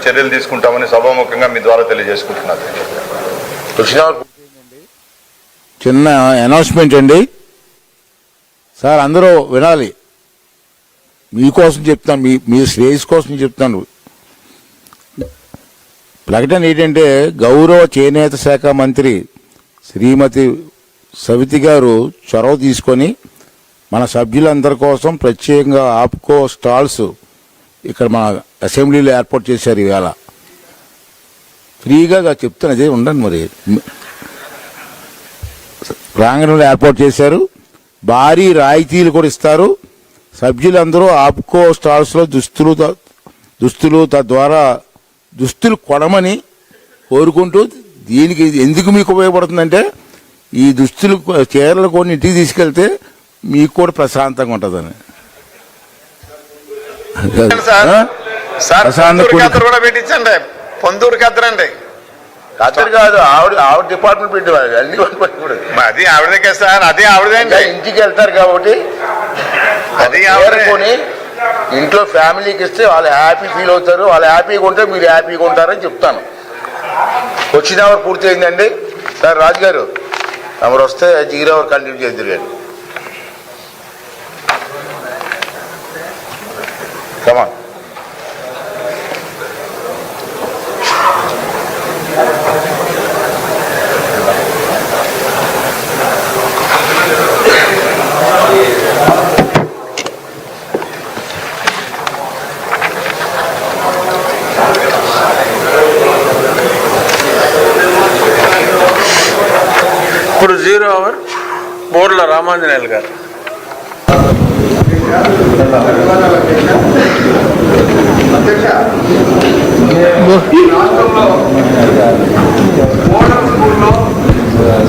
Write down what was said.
చర్యలు తీసుకుంటామని సభాముఖంగా మీ ద్వారా తెలియజేసుకుంటున్నారు. చిన్న అనౌన్స్మెంట్ అండి సార్, అందరూ వినాలి. మీకోసం చెప్తాను, మీ శ్రేయస్ కోసం చెప్తాను. ప్రకటన ఏంటంటే, గౌరవ చేనేత శాఖ మంత్రి శ్రీమతి సవితి గారు చొరవ తీసుకొని మన సభ్యులందరి కోసం ప్రత్యేకంగా ఆప్కో స్టాల్స్ ఇక్కడ మన అసెంబ్లీలో ఏర్పాటు చేశారు. ఈవేళ ఫ్రీగా చెప్తాను, అదే ఉండండి. మరి ప్రాంగణంలో ఏర్పాటు చేశారు. భారీ రాయితీలు కూడా ఇస్తారు. సభ్యులందరూ ఆప్కో స్టాల్స్లో దుస్తులు తద్వారా దుస్తులు కొనమని కోరుకుంటూ, దీనికి ఎందుకు మీకు ఉపయోగపడుతుందంటే, ఈ దుస్తులు చీరలు కొన్ని ఇంటికి తీసుకెళ్తే మీకు కూడా ప్రశాంతంగా ఉంటుందని. పొందూరు కద్దరండి, కద్దరు కాదు, ఆవిడ డిపార్ట్మెంట్ పెట్టేవాళ్ళు అన్ని. అది ఆవిడదే సార్, అదే ఆవిడదే. ఇంటికి వెళ్తారు కాబట్టి అది కొని ఇంట్లో ఫ్యామిలీకి ఇస్తే వాళ్ళు హ్యాపీ ఫీల్ అవుతారు. వాళ్ళు హ్యాపీగా ఉంటే మీరు హ్యాపీగా ఉంటారని చెప్తాను. వచ్చిన అవర్ పూర్తి అయిందండి సార్. రాజు గారు తమరు వస్తే 0 అవర్ కంటిన్యూ చేద్దరు గారు. కమా ఇప్పుడు 0 అవర్ బోర్ల రామాంజనేయులు గారు. ఈ రాష్ట్రంలో